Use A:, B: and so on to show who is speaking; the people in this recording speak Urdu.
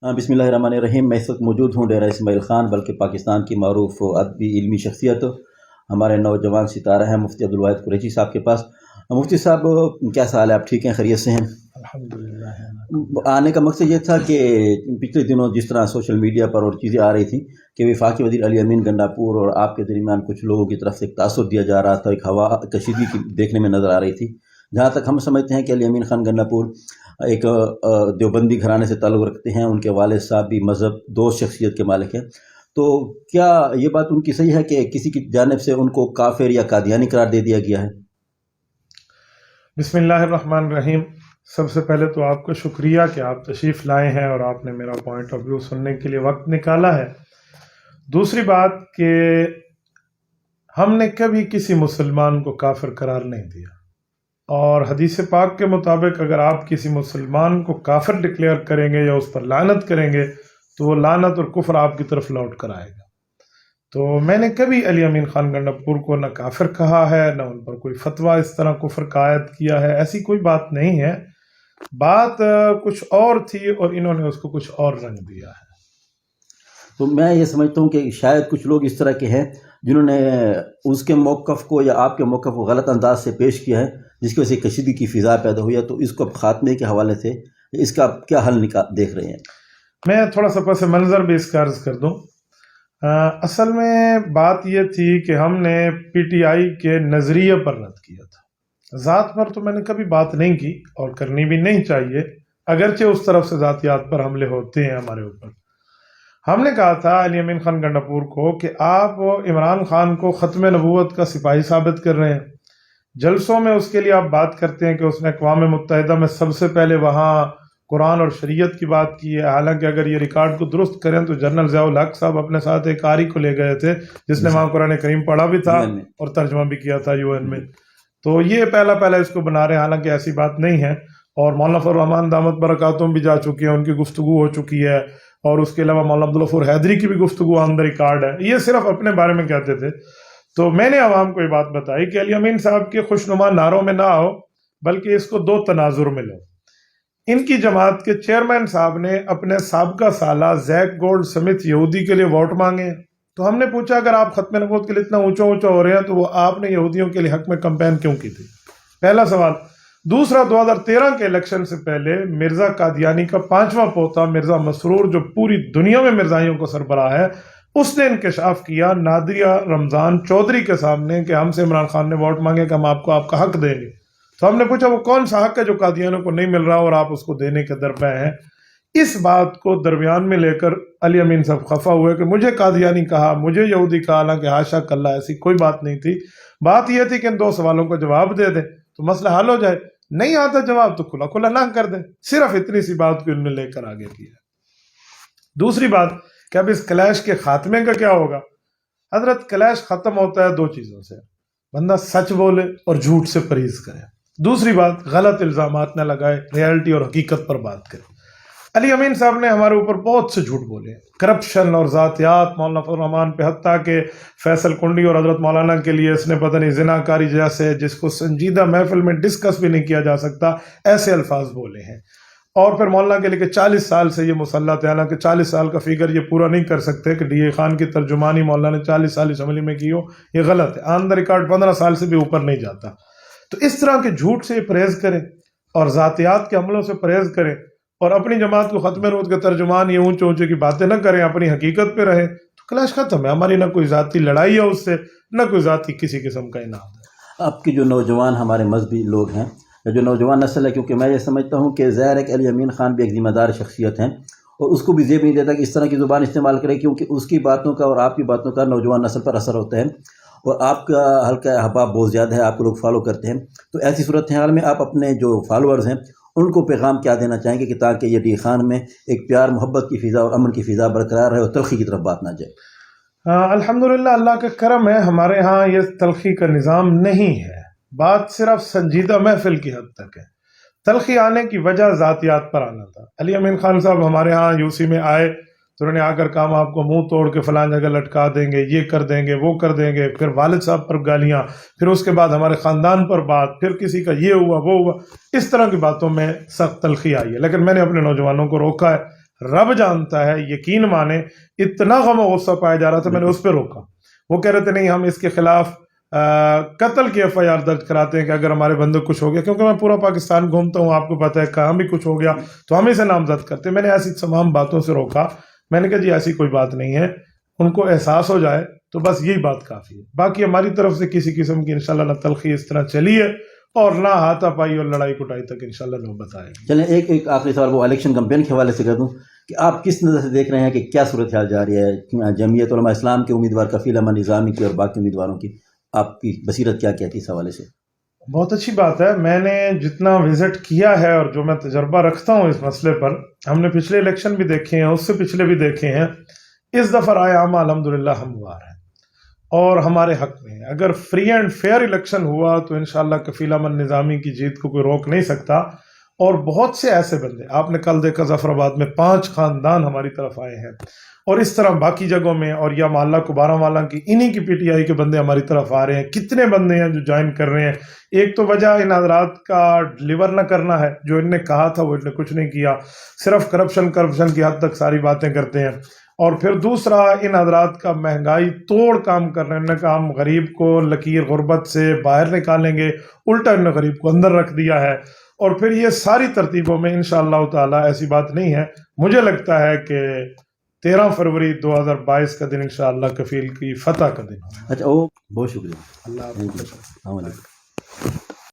A: بسم اللہ الرحمن الرحیم۔ میں اس وقت موجود ہوں ڈیرہ اسماعیل خان، بلکہ پاکستان کی معروف ادبی علمی شخصیت ہمارے نوجوان ستارہ ہیں مفتی عبدالواحد قریشی صاحب کے پاس۔ مفتی صاحب کیسا حال ہے؟ آپ ٹھیک ہیں؟ خیریت سے ہیں؟
B: الحمدللہ۔
A: آنے کا مقصد یہ تھا کہ پچھلے دنوں جس طرح سوشل میڈیا پر اور چیزیں آ رہی تھیں کہ وفاقی وزیر علی امین گنڈاپور اور آپ کے درمیان کچھ لوگوں کی طرف سے ایک تاثر دیا جا رہا تھا، ایک ہوا کشیدگی کی دیکھنے میں نظر آ رہی تھی۔ جہاں تک ہم سمجھتے ہیں کہ علی امین خان گنڈاپور ایک دیوبندی گھرانے سے تعلق رکھتے ہیں، ان کے والد صاحب بھی مذہب دوست شخصیت کے مالک ہیں، تو کیا یہ بات ان کی صحیح ہے کہ کسی کی جانب سے ان کو کافر یا قادیانی قرار دے دیا گیا ہے؟
B: بسم اللہ الرحمن الرحیم۔ سب سے پہلے تو آپ کا شکریہ کہ آپ تشریف لائے ہیں اور آپ نے میرا پوائنٹ آف ویو سننے کے لیے وقت نکالا ہے۔ دوسری بات کہ ہم نے کبھی کسی مسلمان کو کافر قرار نہیں دیا، اور حدیث پاک کے مطابق اگر آپ کسی مسلمان کو کافر ڈکلیئر کریں گے یا اس پر لعنت کریں گے تو وہ لعنت اور کفر آپ کی طرف لوٹ کر آئے گا۔ تو میں نے کبھی علی امین خان گنڈاپور کو نہ کافر کہا ہے، نہ ان پر کوئی فتویٰ اس طرح کفر کا عائد کیا ہے، ایسی کوئی بات نہیں ہے۔ بات کچھ اور تھی اور انہوں نے اس کو کچھ اور رنگ دیا ہے۔
A: تو میں یہ سمجھتا ہوں کہ شاید کچھ لوگ اس طرح کے ہیں جنہوں نے اس کے موقف کو یا آپ کے موقف کو غلط انداز سے پیش کیا ہے، جس کی وجہ سے کشیدگی کی فضا پیدا ہوئی ہے، تو اس کو خاتمے کے حوالے سے اس کا کیا حل دیکھ رہے ہیں؟
B: میں تھوڑا سا پس منظر بھی اس کا عرض کر دوں۔ اصل میں بات یہ تھی کہ ہم نے پی ٹی آئی کے نظریے پر رد کیا تھا، ذات پر تو میں نے کبھی بات نہیں کی اور کرنی بھی نہیں چاہیے، اگرچہ اس طرف سے ذاتیات پر حملے ہوتے ہیں ہمارے اوپر۔ ہم نے کہا تھا علی امین خان گنڈاپور کو کہ آپ عمران خان کو ختم نبوت کا سپاہی ثابت کر رہے ہیں، جلسوں میں اس کے لیے آپ بات کرتے ہیں کہ اس نے اقوام متحدہ میں سب سے پہلے وہاں قرآن اور شریعت کی بات کی ہے، حالانکہ اگر یہ ریکارڈ کو درست کریں تو جنرل ضیاء الحق صاحب اپنے ساتھ ایک قاری کو لے گئے تھے جس نے وہاں قرآن کریم پڑھا بھی تھا اور ترجمہ بھی کیا تھا UN میں۔ تو یہ پہلا اس کو بنا رہے ہیں، حالانکہ ایسی بات نہیں ہے۔ اور مولانا فضل الرحمان دامت برکاتہم بھی جا چکی ہیں، ان کی گفتگو ہو چکی ہے، اور اس کے علاوہ مولانا عبدالغفور حیدری کی بھی گفتگو آن دا ریکارڈ ہے۔ یہ صرف اپنے بارے میں کہتے تھے۔ تو میں نے عوام کو یہ بات بتائی کہ علی امین صاحب کے خوشنما نعروں میں نہ آؤ، بلکہ اس کو دو تناظر میں لو۔ ان کی جماعت کے چیئرمین صاحب نے اپنے سابقہ سالہ زیک گولڈ سمتھ یہودی کے لیے ووٹ مانگے ہیں، تو ہم نے پوچھا اگر آپ ختم نبوت کے لیے اتنا اونچا ہو رہے ہیں تو وہ آپ نے یہودیوں کے لیے حق میں کمپین کیوں کی تھی؟ پہلا سوال۔ دوسرا، 2013 کے الیکشن سے پہلے مرزا قادیانی کا 5واں پوتا مرزا مسرور، جو پوری دنیا میں مرزائیوں کو سربراہ ہے، اس نے انکشاف کیا نادریہ رمضان چودھری کے سامنے کہ ہم سے عمران خان نے ووٹ مانگے کہ ہم آپ کو آپ کا حق دیں گے۔ تو ہم نے پوچھا وہ کون سا حق ہے جو قادیانیوں کو نہیں مل رہا اور آپ اس کو دینے کے درپے ہیں؟ اس بات کو درمیان میں لے کر علی امین صاحب خفا ہوئے کہ مجھے قادیانی کہا، مجھے یہودی کہا، حالانکہ حاشا کلّا ایسی کوئی بات نہیں تھی۔ بات یہ تھی کہ ان دو سوالوں کو جواب دے دیں تو مسئلہ حل ہو جائے، نہیں آتا جواب تو کھلا کھلا نہ کر دیں۔ صرف اتنی سی بات کو ان نے لے کر آگے کیا۔ دوسری بات کہ اب اس کلیش کے خاتمے کا کیا ہوگا؟ حضرت کلیش ختم ہوتا ہے دو چیزوں سے، بندہ سچ بولے اور جھوٹ سے پرہیز کرے۔ دوسری بات، غلط الزامات نہ لگائے، ریالٹی اور حقیقت پر بات کرے۔ علی امین صاحب نے ہمارے اوپر بہت سے جھوٹ بولے، کرپشن اور ذاتیات مولانا فضل الرحمان پہ، حتیٰ کہ فیصل کنڈی اور حضرت مولانا کے لیے اس نے پتہ نہیں زنا کاری جیسے جس کو سنجیدہ محفل میں ڈسکس بھی نہیں کیا جا سکتا ایسے الفاظ بولے ہیں۔ اور پھر مولانا کے لیے کہ 40 سال سے یہ مسلط ہے، حالانکہ 40 سال کا فگر یہ پورا نہیں کر سکتے کہ ڈی اے خان کی ترجمانی مولانا نے 40 سال اسمبلی میں کی ہو، یہ غلط ہے۔ آن دا ریکارڈ 15 سال سے بھی اوپر نہیں جاتا۔ تو اس طرح کے جھوٹ سے پرہیز کریں اور ذاتیات کے عملوں سے پرہیز کریں، اور اپنی جماعت کو ختم نبوت کے ترجمان یہ اونچے اونچے کی باتیں نہ کریں، اپنی حقیقت پہ رہیں، تو کلاش ختم ہے۔ ہماری نہ کوئی ذاتی لڑائی ہے اس سے، نہ کوئی ذاتی کسی قسم کا انعام ہے۔
A: اب کی جو نوجوان ہمارے مذہبی لوگ ہیں، جو نوجوان نسل ہے، کیونکہ میں یہ سمجھتا ہوں کہ ظاہر ہے کہ علی امین خان بھی ایک ذمہ دار شخصیت ہیں، اور اس کو بھی زیب نہیں دیتا کہ اس طرح کی زبان استعمال کرے، کیونکہ اس کی باتوں کا اور آپ کی باتوں کا نوجوان نسل پر اثر ہوتا ہے، اور آپ کا ہلکا احباب بہت زیادہ ہے، آپ کو لوگ فالو کرتے ہیں۔ تو ایسی صورتحال میں آپ اپنے جو فالوورز ہیں ان کو پیغام کیا دینا چاہیں گے کہ تاکہ یہ ڈی خان میں ایک پیار محبت کی فضا اور امن کی فضا برقرار رہے اور تلخی کی طرف بات نہ جائے؟
B: الحمدللہ اللہ کا کرم ہے، ہمارے ہاں یہ تلخی کا نظام نہیں ہے، بات صرف سنجیدہ محفل کی حد تک ہے۔ تلخی آنے کی وجہ ذاتیات پر آنا تھا۔ علی امین خان صاحب ہمارے ہاں یوسی میں آئے تو انہوں نے آ کر کہا ہم آپ کو منہ توڑ کے فلاں جگہ لٹکا دیں گے، یہ کر دیں گے، وہ کر دیں گے، پھر والد صاحب پر گالیاں، پھر اس کے بعد ہمارے خاندان پر بات، پھر کسی کا یہ ہوا وہ ہوا، اس طرح کی باتوں میں سخت تلخی آئی ہے۔ لیکن میں نے اپنے نوجوانوں کو روکا ہے، رب جانتا ہے، یقین مانے اتنا غم و غصہ پایا جا رہا تھا، میں نے اس پہ روکا. وہ کہہ رہے تھے نہیں ہم اس کے خلاف قتل کی ایف آئی آر درج کراتے ہیں کہ اگر ہمارے بندے کچھ ہو گیا، کیونکہ میں پورا پاکستان گھومتا ہوں، آپ کو پتہ ہے کہاں بھی کچھ ہو گیا تو ہم اسے نامزد کرتے ہیں. میں نے ایسی تمام باتوں سے روکا. میں نے کہا جی ایسی کوئی بات نہیں ہے، ان کو احساس ہو جائے تو بس یہی بات کافی ہے. باقی ہماری طرف سے کسی قسم کی انشاءاللہ نہ تلخی اس طرح چلی ہے اور نہ ہاتھا پائی اور لڑائی کٹائی تک انشاءاللہ نوبت آئے گی.
A: چلیں ایک آخری سوال وہ الیکشن کمپین کے حوالے سے کر دوں کہ آپ کس نظر سے دیکھ رہے ہیں کہ کیا صورتحال جاری ہے جمعیت علماء اسلام کے امیدوار کفیل احمد نظامی کی اور باقی امیدواروں کی؟ آپ کی بصیرت کیا کہتی ہے اس حوالے سے؟
B: بہت اچھی بات ہے. میں نے جتنا وزٹ کیا ہے اور جو میں تجربہ رکھتا ہوں اس مسئلے پر، ہم نے پچھلے الیکشن بھی دیکھے ہیں، اس سے پچھلے بھی دیکھے ہیں. اس دفعہ رائے عامہ الحمدللہ ہموار ہے اور ہمارے حق میں ہے. اگر فری اینڈ فیئر الیکشن ہوا تو انشاءاللہ کفیل احمد نظامی کی جیت کو کوئی روک نہیں سکتا. اور بہت سے ایسے بندے، آپ نے کل دیکھا ظفر آباد میں 5 خاندان ہماری طرف آئے ہیں، اور اس طرح باقی جگہوں میں، اور یا محلہ کو 12 محلہ کی انہی کی پی ٹی آئی کے بندے ہماری طرف آ رہے ہیں. کتنے بندے ہیں جو جوائن کر رہے ہیں. ایک تو وجہ ان حضرات کا ڈلیور نہ کرنا ہے، جو ان نے کہا تھا وہ ان نے کچھ نہیں کیا، صرف کرپشن کی حد تک ساری باتیں کرتے ہیں. اور پھر دوسرا ان حضرات کا مہنگائی توڑ کام کر رہے ہیں. انہوں نے کہا ہم غریب کو لکیر غربت سے باہر نکالیں گے، الٹا انہوں نے غریب کو اندر رکھ دیا ہے. اور پھر یہ ساری ترتیبوں میں انشاءاللہ تعالی ایسی بات نہیں ہے. مجھے لگتا ہے کہ 13 فروری 2022 کا دن انشاءاللہ کفیل کی فتح کا دن ہوگا.
A: اچھا بہت شکریہ.
B: اللہ
A: السلام علیکم.